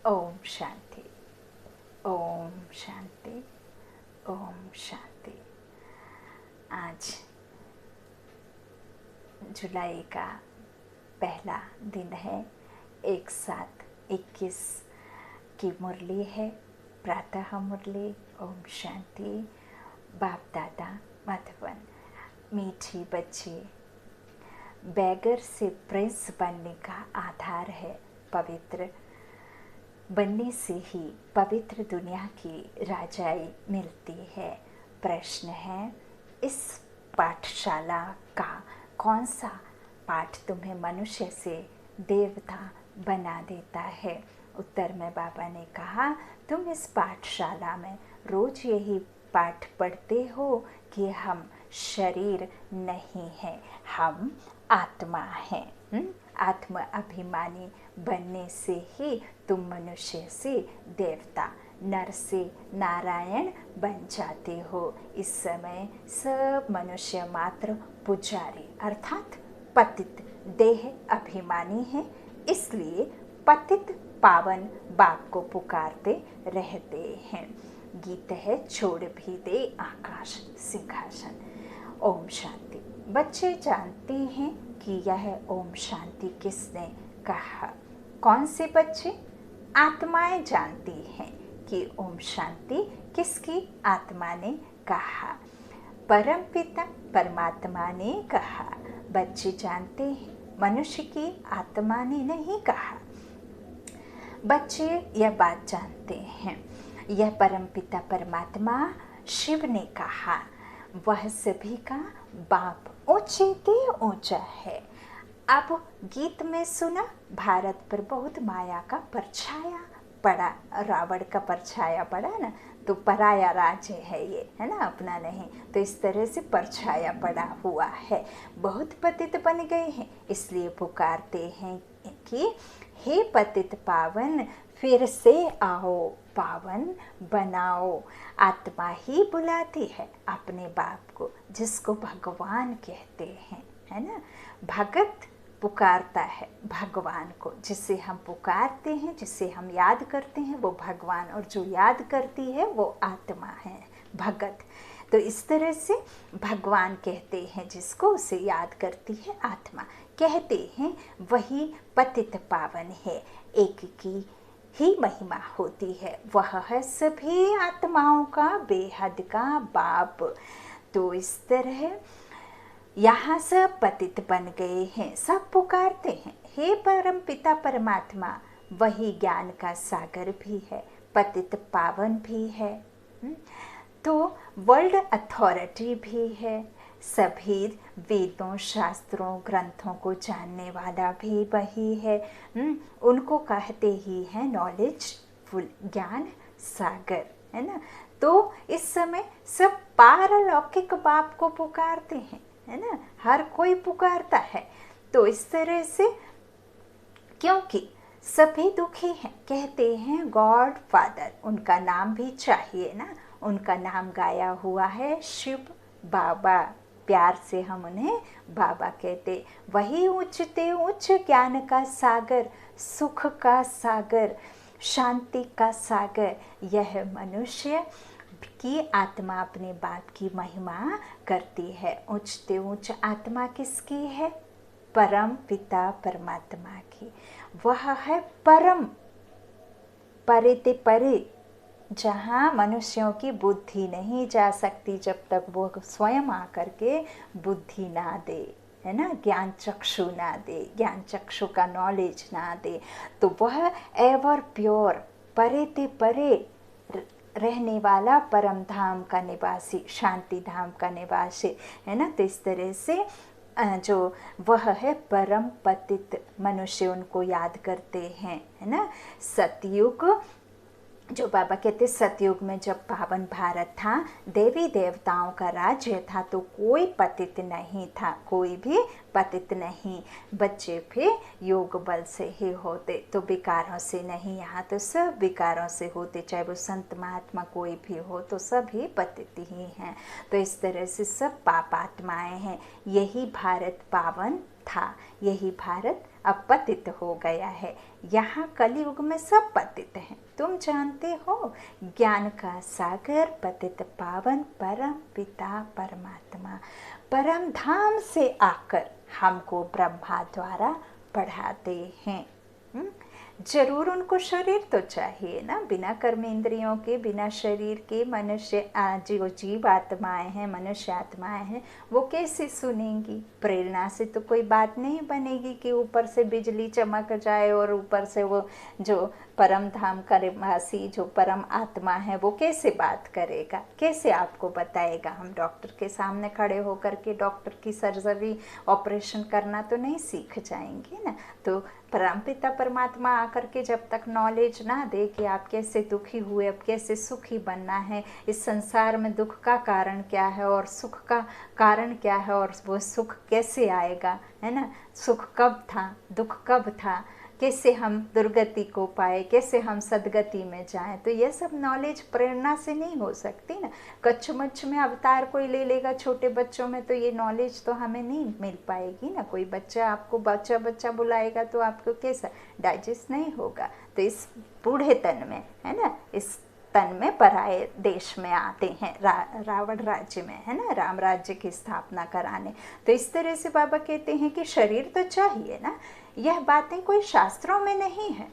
ओम शांति, ओम शांति, ओम शांति। आज जुलाई का पहला दिन है। एक साथ 21 की मुरली है, प्रातः मुरली। ओम शांति। बाप दादा मधुबन। मीठी बच्ची, बैगर से प्रिंस बनने का आधार है पवित्र बनने से ही पवित्र दुनिया की राजाई मिलती है। प्रश्न है, इस पाठशाला का कौन सा पाठ तुम्हें मनुष्य से देवता बना देता है? उत्तर में बाबा ने कहा, तुम इस पाठशाला में रोज यही पाठ पढ़ते हो कि हम शरीर नहीं हैं, हम आत्मा हैं। आत्म अभिमानी बनने से ही तुम मनुष्य से देवता, नर से नारायण बन जाते हो। इस समय सब मनुष्य मात्र पुजारी अर्थात पतित देह अभिमानी है, इसलिए पतित पावन बाप को पुकारते रहते हैं। गीत है, छोड़ भी दे आकाश सिंहासन। ओम शांति। बच्चे जानते हैं कि यह ओम शांति किसने कहा? कौन से बच्चे? आत्माएं जानती हैं कि ओम शांति किसकी आत्मा ने कहा। परमपिता परमात्मा ने कहा। बच्चे जानते हैं, मनुष्य की आत्मा ने नहीं कहा। बच्चे यह बात जानते हैं, यह परमपिता परमात्मा शिव ने कहा। वह सभी का बाप ऊंचे ते ऊंचा है। अब गीत में सुना, भारत पर बहुत माया का परछाया पड़ा, रावण का परछाया पड़ा ना, तो पराया राज्य है ये, है ना, अपना नहीं। तो इस तरह से परछाया पड़ा हुआ है। बहुत पतित बन गए हैं, इसलिए पुकारते हैं कि हे पतित पावन, फिर से आओ, पावन बनाओ। आत्मा ही बुलाती है अपने बाप को, जिसको भगवान कहते हैं, है ना। भगत पुकारता है भगवान को, जिसे हम पुकारते हैं, जिसे हम याद करते हैं, वो भगवान, और जो याद करती है वो आत्मा है, भगत। तो इस तरह से भगवान कहते हैं जिसको, उसे याद करती है आत्मा। कहते हैं वही पतित पावन है, एक की ही महिमा होती है। वह है सभी आत्माओं का बेहद का बाप। तो इस तरह यहाँ सब पतित बन गए हैं, सब पुकारते हैं हे परम पिता परमात्मा। वही ज्ञान का सागर भी है, पतित पावन भी है, तो वर्ल्ड अथॉरिटी भी है। सभी वेदों शास्त्रों ग्रंथों को जानने वाला भी वही है। उनको कहते ही है नॉलेजफुल, ज्ञान सागर, है ना। तो इस समय सब पारलौकिक बाप को पुकारते हैं, है ना, हर कोई पुकारता है। तो इस तरह से, क्योंकि सभी दुखी हैं, कहते हैं गॉड फादर, उनका नाम भी चाहिए ना। उनका नाम गाया हुआ है शिव बाबा, प्यार से हम उन्हें बाबा कहते। वही उच्चते उच्च ज्ञान का सागर, सुख का सागर, शांति का सागर। यह मनुष्य की आत्मा अपने बाप की महिमा करती है। उच्चते उच्च आत्मा किसकी है? परम पिता परमात्मा की। वह है परम, परे ते परे, जहाँ मनुष्यों की बुद्धि नहीं जा सकती जब तक वो स्वयं आकर के बुद्धि ना दे, है ना, ज्ञान चक्षु ना दे, ज्ञान चक्षु का नॉलेज ना दे। तो वह एवर प्योर, परे ते परे रहने वाला परम धाम का निवासी, शांति धाम का निवासी, है ना। तो इस तरह से जो वह है परम पतित, मनुष्य उनको याद करते हैं, है ना। सतयुग, जो बाबा कहते सतयुग में जब पावन भारत था, देवी देवताओं का राज्य था, तो कोई पतित नहीं था, कोई भी पतित नहीं। बच्चे भी योग बल से ही होते, तो विकारों से नहीं। यहाँ तो सब विकारों से होते, चाहे वो संत महात्मा कोई भी हो, तो सभी पतित ही हैं। तो इस तरह से सब पापात्माएं हैं। यही भारत पावन था, यही भारत अब पतित हो गया है। यहाँ कलयुग में सब पतित हैं, तुम जानते हो। ज्ञान का सागर पतित पावन परम पिता परमात्मा परम धाम से आकर हमको ब्रह्मा द्वारा पढ़ाते हैं। जरूर उनको शरीर तो चाहिए ना, बिना कर्मेंद्रियों के, बिना शरीर के मनुष्य जो जीव आत्माएं हैं, मनुष्य आत्माएं हैं, वो कैसे सुनेंगी? प्रेरणा से तो कोई बात नहीं बनेगी कि ऊपर से बिजली चमक जाए और ऊपर से वो जो परम धाम का निवासी जो परम आत्मा है वो कैसे बात करेगा, कैसे आपको बताएगा? हम डॉक्टर के सामने खड़े होकर के डॉक्टर की सर्जरी ऑपरेशन करना तो नहीं सीख जाएंगे ना। तो परमपिता परमात्मा आकर के जब तक नॉलेज ना दे कि आप कैसे दुखी हुए, अब कैसे सुखी बनना है, इस संसार में दुख का कारण क्या है और सुख का कारण क्या है, और वो सुख कैसे आएगा, है ना, सुख कब था, दुख कब था, कैसे हम दुर्गति को पाए, कैसे हम सदगति में जाएं, तो ये सब नॉलेज प्रेरणा से नहीं हो सकती ना। कच्छ में अवतार कोई ले लेगा छोटे बच्चों में तो ये नॉलेज तो हमें नहीं मिल पाएगी ना। कोई बच्चा आपको बच्चा बुलाएगा तो आपको कैसा डाइजेस्ट नहीं होगा। तो इस बूढ़े तन में, है ना, इस तन में पराए देश में आते हैं, रावण राज्य में, है ना, राम राज्य की स्थापना कराने। तो इस तरह से बाबा कहते हैं कि शरीर तो चाहिए ना। यह बातें कोई शास्त्रों में नहीं है।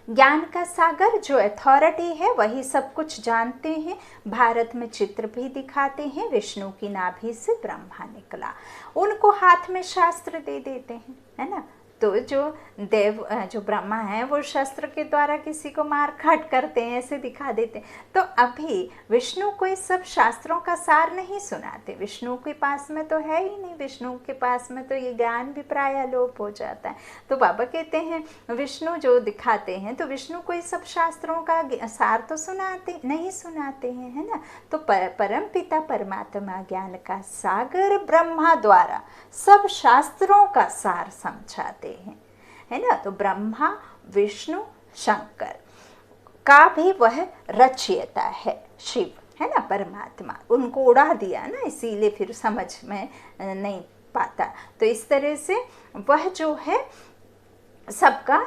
ज्ञान का सागर जो अथॉरिटी है वही सब कुछ जानते हैं। भारत में चित्र भी दिखाते हैं, विष्णु की नाभि से ब्रह्मा निकला, उनको हाथ में शास्त्र दे देते हैं, है ना। तो जो ब्रह्मा है वो शस्त्र के द्वारा किसी को मार काट करते हैं, ऐसे दिखा देते हैं। तो अभी विष्णु को इस सब शास्त्रों का सार नहीं सुनाते, विष्णु के पास में तो है ही नहीं, विष्णु के पास में तो ये ज्ञान भी प्रायः लोप हो जाता है। तो बाबा कहते हैं विष्णु जो दिखाते हैं तो विष्णु को इस सब शास्त्रों का सार तो नहीं सुनाते हैं, है ना। तो परम पिता परमात्मा ज्ञान का सागर ब्रह्मा द्वारा सब शास्त्रों का सार समझाते हैं, है ना। तो ब्रह्मा विष्णु शंकर का भी वह रचयिता है, शिव, है ना, परमात्मा। उनको उड़ा दिया ना, इसीलिए फिर समझ में नहीं पाता। तो इस तरह से वह जो है सबका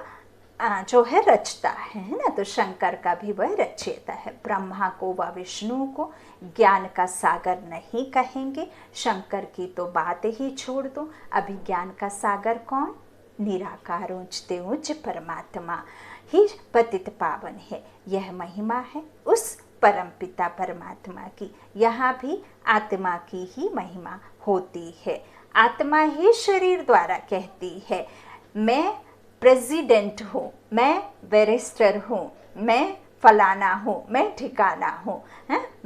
जो है रचता है ना। तो शंकर का भी वह रचयिता है। ब्रह्मा को व विष्णु को ज्ञान का सागर नहीं कहेंगे, शंकर की तो बात ही छोड़ दो। अभी ज्ञान का सागर कौन? निराकार ऊंचते ऊंच परमात्मा ही पतित पावन है। यह महिमा है उस परम पिता परमात्मा की। यहाँ भी आत्मा की ही महिमा होती है। आत्मा ही शरीर द्वारा कहती है मैं प्रेसिडेंट हूँ, मैं बैरिस्टर हूँ, मैं फलाना हूँ, मैं ठिकाना हूँ,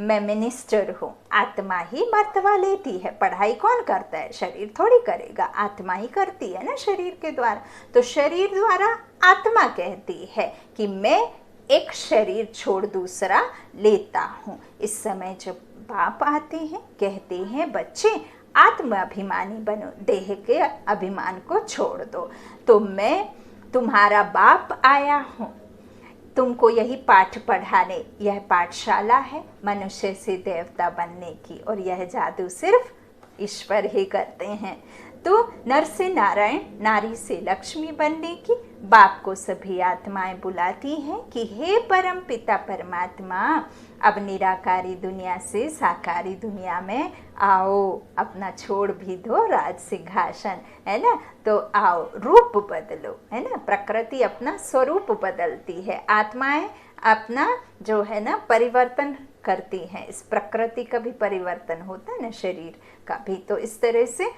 मैं मिनिस्टर हूँ। आत्मा ही मर्तबा लेती है। पढ़ाई कौन करता है? शरीर थोड़ी करेगा, आत्मा ही करती है ना शरीर के द्वारा। तो शरीर द्वारा आत्मा कहती है कि मैं एक शरीर छोड़ दूसरा लेता हूँ। इस समय जब बाप आते हैं कहते हैं बच्चे आत्म अभिमानी बनो, देह के अभिमान को छोड़ दो। तो मैं तुम्हारा बाप आया हूँ तुमको यही पाठ पढ़ाने। यह पाठशाला है मनुष्य से देवता बनने की, और यह जादू सिर्फ ईश्वर ही करते हैं। तो नर से नारायण, नारी से लक्ष्मी बनने की बाप को सभी आत्माएं बुलाती हैं कि हे परम पिता परमात्मा, अब निराकारी दुनिया से साकारी दुनिया में आओ, अपना छोड़ भी दो राज सिंहासन, है ना। तो आओ, रूप बदलो, है ना। प्रकृति अपना स्वरूप बदलती है, आत्माएं अपना जो है ना परिवर्तन करती हैं। इस प्रकृति का भी परिवर्तन होता है ना, शरीर का भी। तो इस तरह से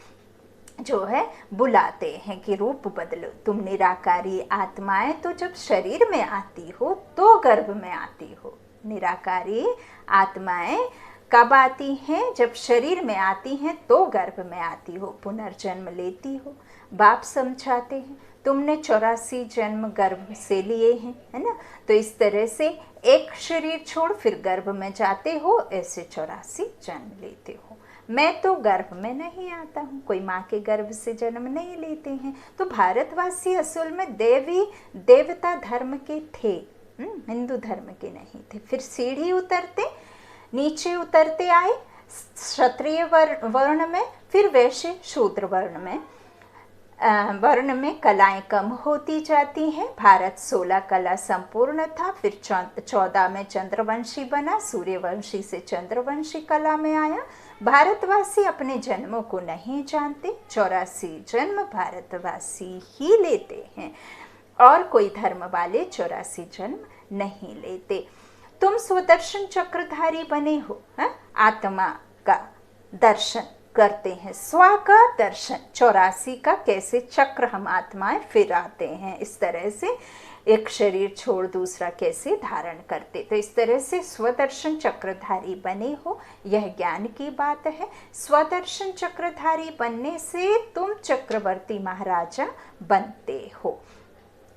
जो है बुलाते हैं कि रूप बदलो। तुम निराकारी आत्माएं तो जब शरीर में आती हो तो गर्भ में आती हो। निराकारी आत्माएं कब आती हैं? जब शरीर में आती हैं तो गर्भ में आती हो, पुनर्जन्म लेती हो। बाप समझाते हैं तुमने 84 जन्म गर्भ से लिए हैं, है ना। तो इस तरह से एक शरीर छोड़ फिर गर्भ में जाते हो, ऐसे 84 जन्म लेते हो। मैं तो गर्भ में नहीं आता हूँ, कोई माँ के गर्भ से जन्म नहीं लेते हैं। तो भारतवासी असल में देवी देवता धर्म के थे, हिंदू धर्म के नहीं थे। फिर सीढ़ी उतरते नीचे उतरते आए क्षत्रिय वर्ण में, फिर वैश्य शूद्र वर्ण में, वर्ण में कलाएं कम होती जाती हैं। भारत 16 कला संपूर्ण था, फिर 14 में चंद्रवंशी बना, सूर्यवंशी से चंद्रवंशी कला में आया। भारतवासी अपने जन्मों को नहीं जानते, 84 जन्म भारतवासी ही लेते हैं और कोई धर्म वाले 84 जन्म नहीं लेते। तुम स्वदर्शन चक्रधारी बने हो, आत्मा का दर्शन करते हैं, स्व का दर्शन, 84 का कैसे चक्र हम आत्माएं फिर आते हैं, इस तरह से एक शरीर छोड़ दूसरा कैसे धारण करते, तो इस तरह से स्वदर्शन चक्रधारी बने हो, यह ज्ञान की बात है। स्वदर्शन चक्रधारी बनने से तुम चक्रवर्ती महाराजा बनते हो।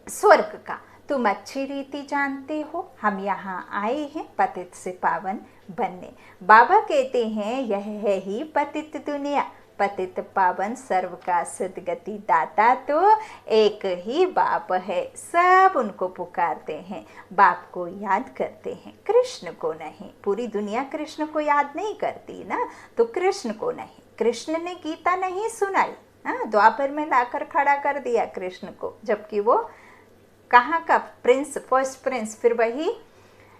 स्वर्ग का तुम अच्छी रीति जानते हो, हम यहाँ आए हैं पतित से पावन बनने। बाबा कहते हैं यह है ही पतित दुनिया, पतित पावन सर्व का सदगति दाता तो एक ही बाप है, सब उनको पुकारते हैं, बाप को याद करते हैं, कृष्ण को नहीं। पूरी दुनिया कृष्ण को याद नहीं करती ना, तो कृष्ण को नहीं। कृष्ण ने गीता नहीं सुनाई, द्वापर में लाकर खड़ा कर दिया कृष्ण को, जबकि वो कहाँ का प्रिंस, फर्स्ट प्रिंस, फिर वही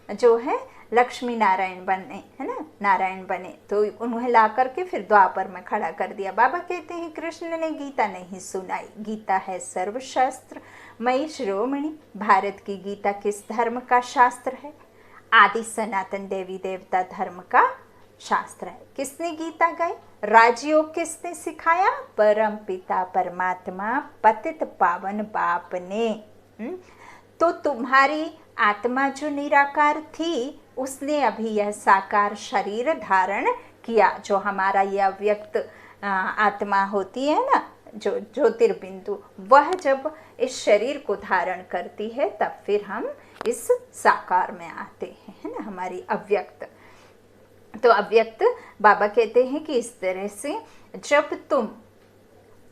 जो है लक्ष्मी नारायण बने, है ना, नारायण बने, तो उन्हें ला करके फिर द्वापर में खड़ा कर दिया। बाबा कहते हैं कृष्ण ने गीता नहीं सुनाई, गीता है सर्वशास्त्र मई शिरोमणि। भारत की गीता किस धर्म का शास्त्र है? आदि सनातन देवी देवता धर्म का शास्त्र है। किसने गीता गाई? राजयोग किसने सिखाया? परम पिता परमात्मा पतित पावन बाप ने। तो तुम्हारी आत्मा जो निराकार थी उसने अभी यह साकार शरीर धारण किया, जो हमारा यह अव्यक्त आत्मा होती है ना, जो ज्योतिर्बिंदु, वह जब इस शरीर को धारण करती है तब फिर हम इस साकार में आते हैं, है ना, हमारी अव्यक्त। तो अव्यक्त बाबा कहते हैं कि इस तरह से जब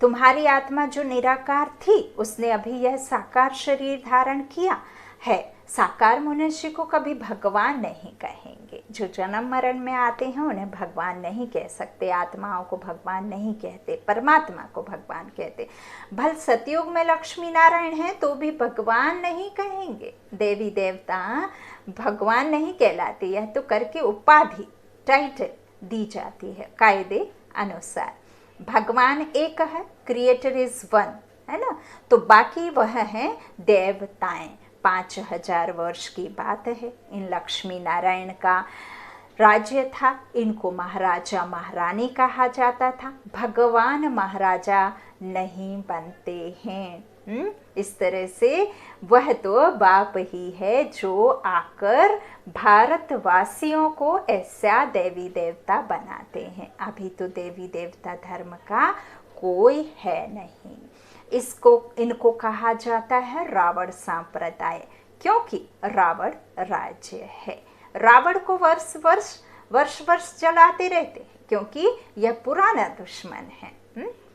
तुम्हारी आत्मा जो निराकार थी उसने अभी यह साकार शरीर धारण किया है। साकार मनुष्य को कभी भगवान नहीं कहेंगे, जो जन्म मरण में आते हैं उन्हें भगवान नहीं कह सकते, आत्माओं को भगवान नहीं कहते, परमात्मा को भगवान कहते। भल सतयुग में लक्ष्मी नारायण है तो भी भगवान नहीं कहेंगे, देवी देवता भगवान नहीं कहलाते, यह तो करके उपाधि टाइटल दी जाती है कायदे अनुसार। भगवान एक है, क्रिएटर इज वन, है ना, तो बाकी वह है देवताएं। 5000 वर्ष की बात है, इन लक्ष्मी नारायण का राज्य था, इनको महाराजा महारानी कहा जाता था, भगवान महाराजा नहीं बनते हैं। इस तरह से वह तो बाप ही है जो आकर भारतवासियों को ऐसा देवी देवता बनाते हैं। अभी तो देवी देवता धर्म का कोई है नहीं। इनको कहा जाता है रावण संप्रदाय, क्योंकि रावण राज्य है। रावण को वर्ष जलाते रहते हैं क्योंकि यह पुराना दुश्मन है।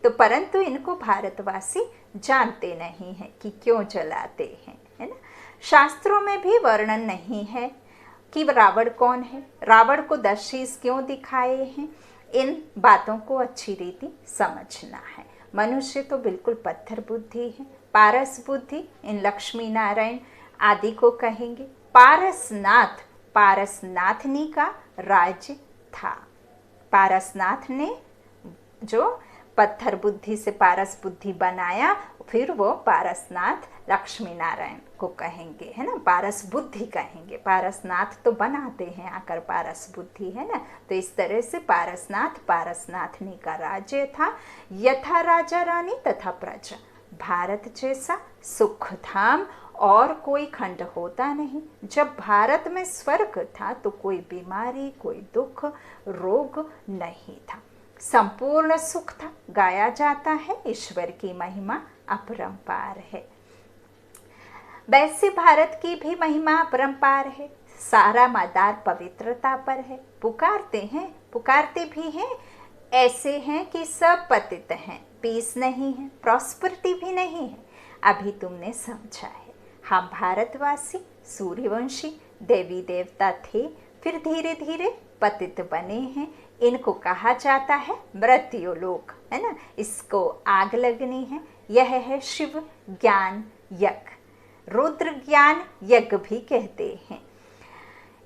तो परंतु इनको भारतवासी जानते नहीं हैं कि क्यों जलाते हैं, है ना। शास्त्रों में भी वर्णन नहीं है कि रावण कौन है, रावण को 10 शीश क्यों दिखाए हैं। इन बातों को अच्छी रीति समझना है। मनुष्य तो बिल्कुल पत्थर बुद्धि है, पारस बुद्धि इन लक्ष्मी नारायण आदि को कहेंगे। पारसनाथनी का राज्य था। पारसनाथ ने जो पत्थर बुद्धि से पारस बुद्धि बनाया, फिर वो पारसनाथ लक्ष्मी नारायण को कहेंगे, है ना, पारस बुद्धि कहेंगे। पारसनाथ तो बनाते हैं आकर पारस बुद्धि, है ना। तो इस तरह से पारसनाथनी का राज्य था। यथा राजा रानी तथा प्रजा, भारत जैसा सुख धाम और कोई खंड होता नहीं। जब भारत में स्वर्ग था तो कोई बीमारी, कोई दुख, रोग नहीं था, संपूर्ण सुख था। गाया जाता है ईश्वर की महिमा अपरंपार है। वैसे भारत की भी महिमा अपरंपार है, सारा मदार पवित्रता पर है। पुकारते भी हैं, ऐसे हैं कि सब पतित हैं, पीस नहीं है, प्रॉस्पेरिटी भी नहीं है। अभी तुमने समझा है। हम भारतवासी सूर्यवंशी देवी देवता थे, फिर धीरे धीरे पतित बने हैं। इनको कहा जाता है मृत्यु लोक, है ना। इसको आग लगनी है, यह है शिव ज्ञान यज्ञ, रुद्र ज्ञान यज्ञ भी कहते हैं।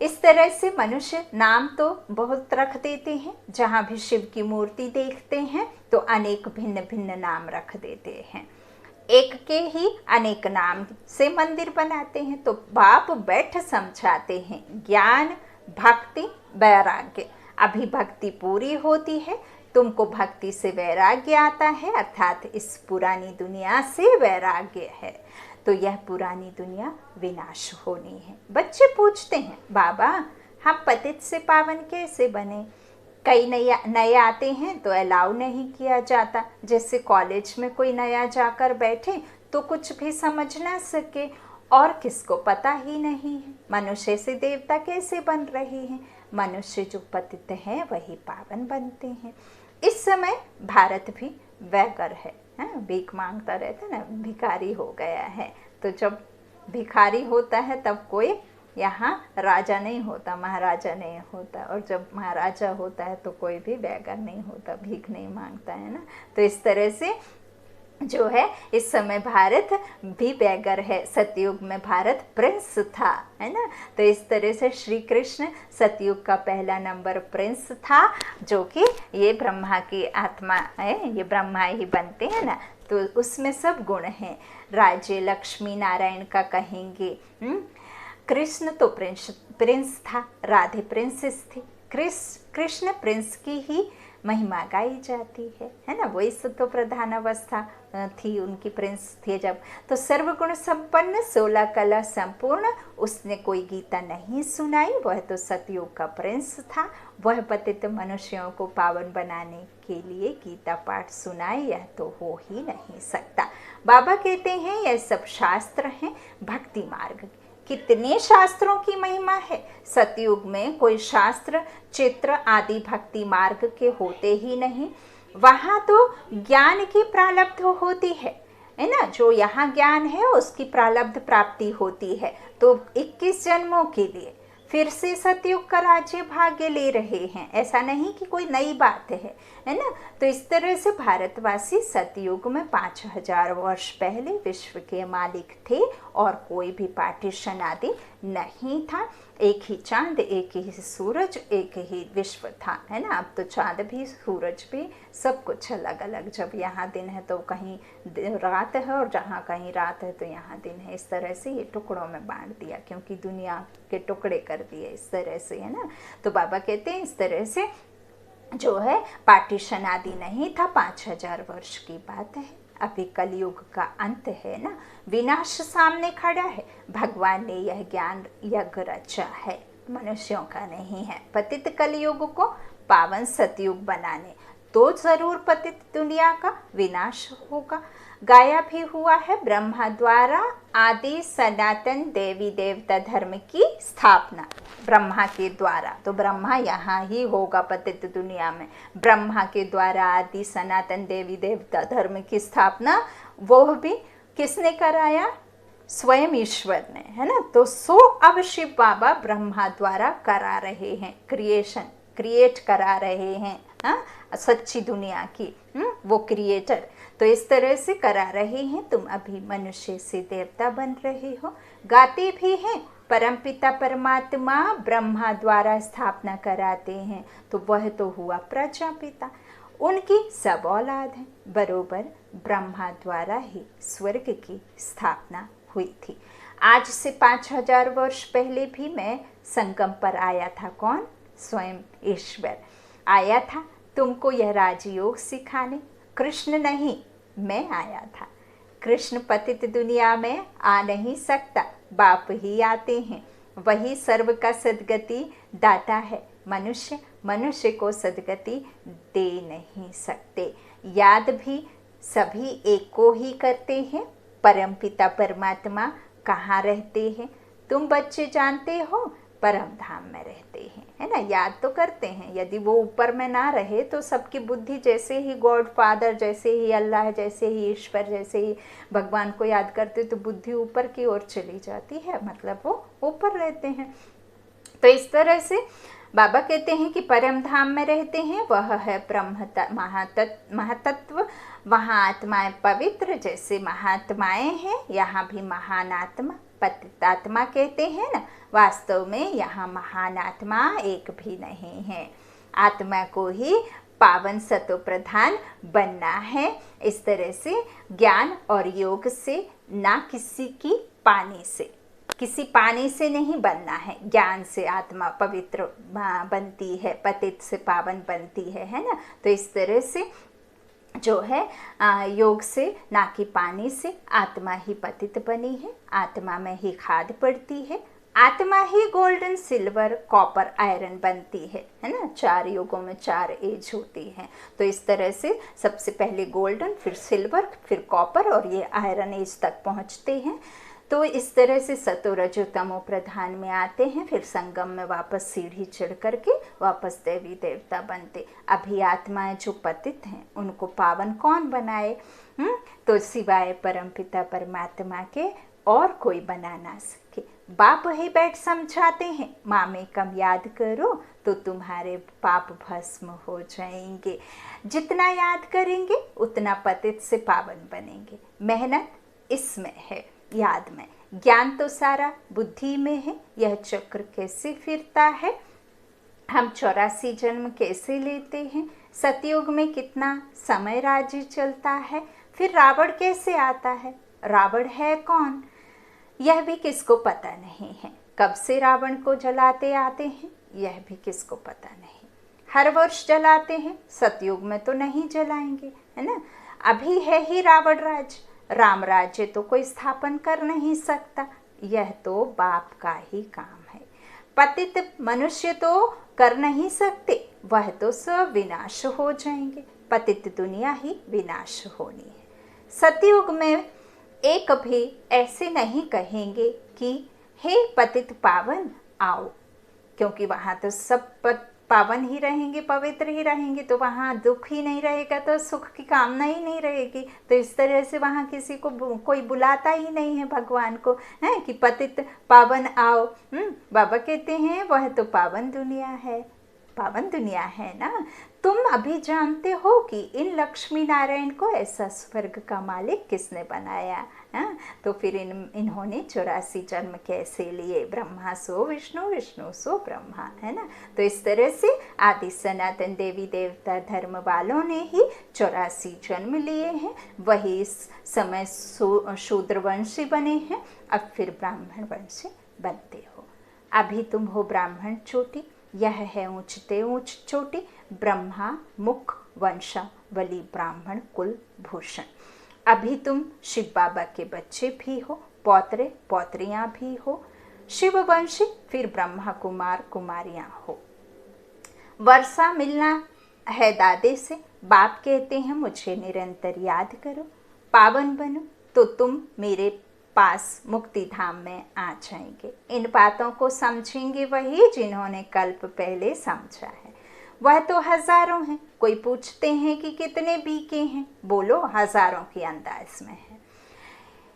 इस तरह से मनुष्य नाम तो बहुत रख देते हैं, जहाँ भी शिव की मूर्ति देखते हैं तो अनेक भिन्न भिन्न नाम रख देते हैं, एक के ही अनेक नाम से मंदिर बनाते हैं। तो बाप बैठ समझाते हैं ज्ञान भक्ति वैराग्य। अभी भक्ति पूरी होती है, तुमको भक्ति से वैराग्य आता है, अर्थात इस पुरानी दुनिया से वैराग्य है। तो यह पुरानी दुनिया विनाश होनी है। बच्चे पूछते हैं बाबा हम पतित से पावन कैसे बने? कई नए आते हैं तो अलाउ नहीं किया जाता, जैसे कॉलेज में कोई नया जाकर बैठे तो कुछ भी समझ ना सके और किसको पता ही नहीं है मनुष्य से देवता कैसे बन रहे हैं। मनुष्य जो पतित हैं वही पावन बनते हैं। इस समय भारत भी बेघर है, भीख मांगता रहता ना, भिखारी हो गया है। तो जब भिखारी होता है तब कोई यहाँ राजा नहीं होता, महाराजा नहीं होता, और जब महाराजा होता है तो कोई भी बेघर नहीं होता, भीख नहीं मांगता है ना। तो इस तरह से जो है इस समय भारत भी बेघर है। सतयुग में भारत प्रिंस था, है ना। तो इस तरह से श्री कृष्ण सतयुग का पहला नंबर प्रिंस था, जो कि ये ब्रह्मा की आत्मा है, ये ब्रह्मा ही बनते हैं ना। तो उसमें सब गुण हैं। राज्य लक्ष्मी नारायण का कहेंगे। कृष्ण तो प्रिंस था, राधे प्रिंसेस थी। कृष्ण प्रिंस की ही महिमा गाई जाती है ना। वही तो प्रधान अवस्था थी उनकी, प्रिंस थे जब। तो सर्वगुण संपन्न 16 कला संपूर्ण, उसने कोई गीता नहीं सुनाई, वह तो सतयुग का प्रिंस था। वह पतित मनुष्यों को पावन बनाने के लिए गीता पाठ सुनाए, यह तो हो ही नहीं सकता। बाबा कहते हैं यह सब शास्त्र हैं भक्ति मार्ग। कितने शास्त्रों की महिमा है। सतयुग में कोई शास्त्र चित्र आदि भक्ति मार्ग के होते ही नहीं। वहाँ तो ज्ञान की प्रारब्ध होती है ना। जो यहाँ ज्ञान है उसकी प्रारब्ध प्राप्ति होती है। तो 21 जन्मों के लिए फिर से सतयुग का राज्य भाग्य ले रहे हैं, ऐसा नहीं कि कोई नई बात है ना। तो इस तरह से भारतवासी सतयुग में 5000 वर्ष पहले विश्व के मालिक थे और कोई भी पार्टीशन आदि नहीं था। एक ही चांद, एक ही सूरज, एक ही विश्व था, है ना। अब तो चांद भी सूरज भी सब कुछ अलग अलग। जब यहाँ दिन है तो कहीं रात है, और जहाँ कहीं रात है तो यहाँ दिन है। इस तरह से ये टुकड़ों में बांट दिया, क्योंकि दुनिया के टुकड़े कर दिए इस तरह से, है ना। तो बाबा कहते हैं इस तरह से जो है पार्टीशन आदि नहीं था। 5000 वर्ष की बात है। अभी कलयुग का अंत है ना, विनाश सामने खड़ा है। भगवान ने यह ज्ञान यज्ञ रचा है, मनुष्यों का नहीं है। पतित कलयुग को पावन सतयुग बनाने तो जरूर पतित दुनिया का विनाश होगा। गाया भी हुआ है ब्रह्मा द्वारा आदि सनातन देवी देवता धर्म की स्थापना, ब्रह्मा के द्वारा। तो ब्रह्मा यहाँ ही होगा पतित दुनिया में। ब्रह्मा के द्वारा आदि सनातन देवी देवता धर्म की स्थापना वो भी किसने कराया? स्वयं ईश्वर ने, है ना। तो सो अब शिव बाबा ब्रह्मा द्वारा करा रहे हैं, क्रिएट करा रहे हैं, सच्ची दुनिया की, वो क्रिएटर। तो इस तरह से करा रहे हैं। तुम अभी मनुष्य से देवता बन रहे हो। गाते भी हैं परमपिता परमात्मा ब्रह्मा द्वारा स्थापना कराते हैं। तो वह तो हुआ प्रजापिता, उनकी सब औलाद है। बरोबर ब्रह्मा द्वारा ही स्वर्ग की स्थापना हुई थी। आज से 5000 वर्ष पहले भी मैं संगम पर आया था। कौन? स्वयं ईश्वर आया था तुमको यह राजयोग सिखाने। कृष्ण नहीं, मैं आया था। कृष्ण पतित दुनिया में आ नहीं सकता, बाप ही आते हैं। वही सर्व का सद्गति दाता है। मनुष्य को सद्गति दे नहीं सकते। याद भी सभी एक को ही करते हैं। परमपिता परमात्मा कहाँ रहते हैं? तुम बच्चे जानते हो, परम धाम में रहते हैं, है ना। याद तो करते हैं। यदि वो ऊपर में ना रहे तो सबकी बुद्धि जैसे ही गॉड फादर, जैसे ही अल्लाह, जैसे ही ईश्वर, जैसे ही भगवान को याद करते तो बुद्धि ऊपर की ओर चली जाती है, मतलब वो ऊपर रहते हैं। तो इस तरह से बाबा कहते हैं कि परम धाम में रहते हैं, वह है ब्रह्म महातत्व। वहाँ आत्माएं पवित्र जैसे महात्माएं हैं, यहाँ भी महान आत्मा पतितात्मा कहते हैं ना। वास्तव में यहाँ महान आत्मा एक भी नहीं है। आत्मा को ही पावन सतो प्रधान बनना है। इस तरह से ज्ञान और योग से, ना किसी की पानी से, किसी पानी से नहीं बनना है। ज्ञान से आत्मा पवित्र बनती है, पतित से पावन बनती है ना। तो इस तरह से जो है योग से, ना कि पानी से, आत्मा ही पतित बनी है। आत्मा में ही खाद पड़ती है। आत्मा ही गोल्डन, सिल्वर, कॉपर, आयरन बनती है ना। 4 युगों में 4 एज होती हैं। तो इस तरह से सबसे पहले गोल्डन, फिर सिल्वर, फिर कॉपर और ये आयरन एज तक पहुंचते हैं। तो इस तरह से सतो रजो तमो प्रधान में आते हैं, फिर संगम में वापस सीढ़ी चढ़ करके वापस देवी देवता बनते। अभी आत्माएं जो पतित हैं उनको पावन कौन बनाए? तो सिवाय परमपिता परमात्मा के और कोई बना ना सके। बाप ही बैठ समझाते हैं, मामे कम याद करो तो तुम्हारे पाप भस्म हो जाएंगे। जितना याद करेंगे उतना पतित से पावन बनेंगे। मेहनत इसमें है, याद में। ज्ञान तो सारा बुद्धि में है। यह चक्र कैसे फिरता है, हम 84 जन्म कैसे लेते हैं, सतयुग में कितना समय राज्य चलता है, फिर रावण कैसे आता है, रावण है कौन, यह भी किसको पता नहीं है। कब से रावण को जलाते आते हैं, यह भी किसको पता नहीं। हर वर्ष जलाते हैं, सतयुग में तो नहीं जलाएंगे, है ना। अभी है ही रावण राज, राम राज्य तो कोई स्थापन कर नहीं सकता। यह तो बाप का ही काम है। पतित मनुष्य तो कर नहीं सकते, वह तो सब विनाश हो जाएंगे। पतित दुनिया ही विनाश होनी है। सतयुग में एक भी ऐसे नहीं कहेंगे कि हे पतित पावन आओ, क्योंकि वहाँ तो सब पावन ही रहेंगे, पवित्र ही रहेंगे। तो वहाँ दुख ही नहीं रहेगा तो सुख की कामना ही नहीं रहेगी। तो इस तरह से वहाँ किसी को कोई बुलाता ही नहीं है भगवान को, है कि पतित पावन आओ। बाबा कहते हैं वह तो पावन दुनिया है, पावन दुनिया है ना। तुम अभी जानते हो कि इन लक्ष्मी नारायण को ऐसा स्वर्ग का मालिक किसने बनाया, हाँ? तो फिर इन्होंने 84 जन्म कैसे लिए, ब्रह्मा सो विष्णु, विष्णु सो ब्रह्मा, है ना। तो इस तरह से आदि सनातन देवी देवता धर्म वालों ने ही 84 जन्म लिए हैं। वही इस समय शूद्र वंशी बने हैं, अब फिर ब्राह्मण वंशी बनते हो। अभी तुम हो ब्राह्मण चोटी, यह है ऊंचते ऊंच चोटी, ब्रह्मा मुख वंशावली ब्राह्मण कुल भूषण। अभी तुम शिव बाबा के बच्चे भी हो, पौत्रे पौत्रियां भी हो, शिव वंशी, फिर ब्रह्मा कुमार कुमारियां हो। वर्षा मिलना है दादे से, बाप कहते हैं मुझे निरंतर याद करो। पावन बनो तो तुम मेरे पास मुक्ति धाम में आ जाएंगे। इन बातों को समझेंगे वही जिन्होंने कल्प पहले समझा है। वह तो हजारों हैं। कोई पूछते हैं कि कितने बीके हैं, बोलो हजारों की अंदाज में है।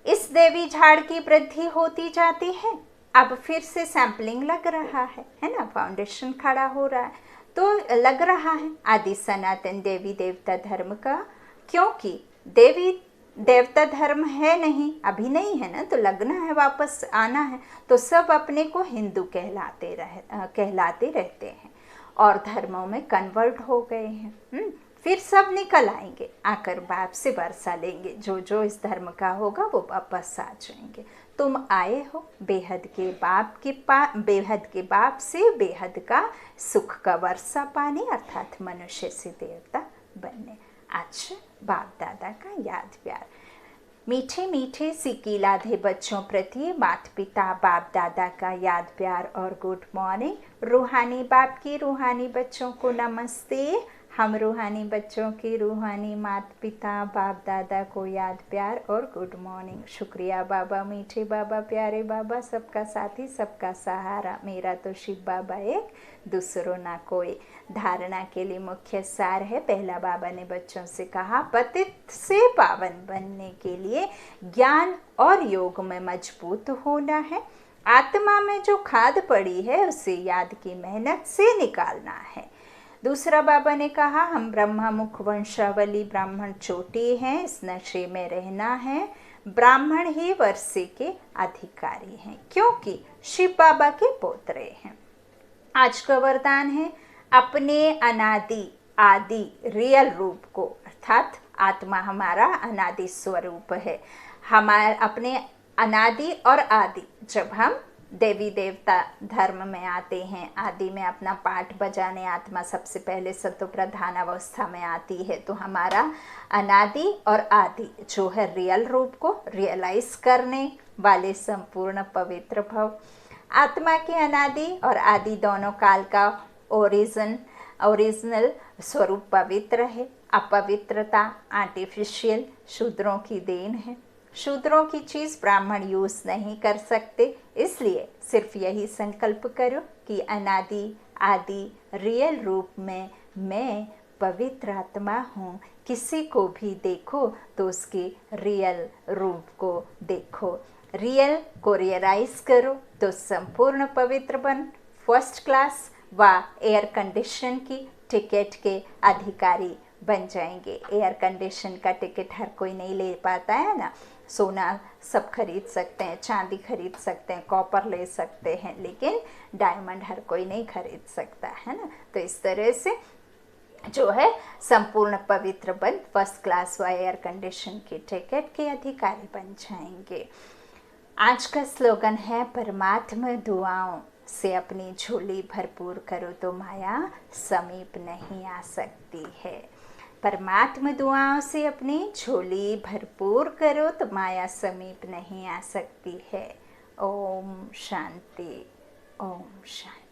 इस देवी झाड़ की वृद्धि होती जाती है। अब फिर से सैंपलिंग लग रहा है ना, फाउंडेशन खड़ा हो रहा है। तो लग रहा है आदि सनातन देवी देवता धर्म का, क्योंकि देवी देवता धर्म है नहीं, अभी नहीं है ना, तो लगना है, वापस आना है। तो सब अपने को हिंदू कहलाते रहते हैं और धर्मों में कन्वर्ट हो गए हैं। फिर सब निकल आएंगे, आकर बाप से वर्षा लेंगे। जो जो इस धर्म का होगा वो वापस आ जाएंगे। तुम आए हो बेहद के बाप से बेहद का सुख का वर्षा पाने, अर्थात मनुष्य से देवता बनने। अच्छा, बाप दादा का याद प्यार। मीठे मीठे सिकीलाधे बच्चों प्रति माता पिता बाप दादा का याद प्यार और गुड मॉर्निंग। रूहानी बाप की रूहानी बच्चों को नमस्ते। हम रूहानी बच्चों की रूहानी माता पिता बाप दादा को याद प्यार और गुड मॉर्निंग। शुक्रिया बाबा, मीठे बाबा, प्यारे बाबा, सबका साथी, सबका सहारा। मेरा तो शिव बाबा एक, दूसरों ना कोई। धारणा के लिए मुख्य सार है। पहला, बाबा ने बच्चों से कहा पतित से पावन बनने के लिए ज्ञान और योग में मजबूत होना है। आत्मा में जो खाद पड़ी है उसे याद की मेहनत से निकालना है। दूसरा बाबा ने कहा, हम ब्रह्मा मुख वंशावली ब्राह्मण चोटी हैं, इस नशे में रहना है। ब्राह्मण ही वर्षे के अधिकारी हैं क्योंकि शिव बाबा के पोतरे हैं। आज का वरदान है, अपने अनादि आदि रियल रूप को, अर्थात आत्मा हमारा अनादि स्वरूप है, हमारे अपने अनादि और आदि, जब हम देवी देवता धर्म में आते हैं, आदि में अपना पाठ बजाने आत्मा सबसे पहले सत्व प्रधान अवस्था में आती है, तो हमारा अनादि और आदि जो है रियल रूप को रियलाइज करने वाले संपूर्ण पवित्र भव। आत्मा के अनादि और आदि दोनों काल का ओरिजिनल स्वरूप पवित्र है। अपवित्रता आर्टिफिशियल शूद्रों की देन है। शूद्रों की चीज ब्राह्मण यूज नहीं कर सकते, इसलिए सिर्फ यही संकल्प करो कि अनादि आदि रियल रूप में मैं पवित्र आत्मा हूँ। किसी को भी देखो तो उसके रियल रूप को देखो, रियल को रियलाइज करो तो संपूर्ण पवित्र बन फर्स्ट क्लास व एयर कंडीशन की टिकट के अधिकारी बन जाएंगे। एयर कंडीशन का टिकट हर कोई नहीं ले पाता है ना। सोना सब खरीद सकते हैं, चांदी खरीद सकते हैं, कॉपर ले सकते हैं, लेकिन डायमंड हर कोई नहीं खरीद सकता है ना। तो इस तरह से जो है संपूर्ण पवित्र बन फर्स्ट क्लास व एयर कंडीशन की टिकट के अधिकारी बन जाएंगे। आज का स्लोगन है, परमात्मा दुआओं से अपनी झोली भरपूर करो तो माया समीप नहीं आ सकती है। परमात्मा दुआओं से अपनी झोली भरपूर करो तो माया समीप नहीं आ सकती है। ओम शांति, ओम शांति।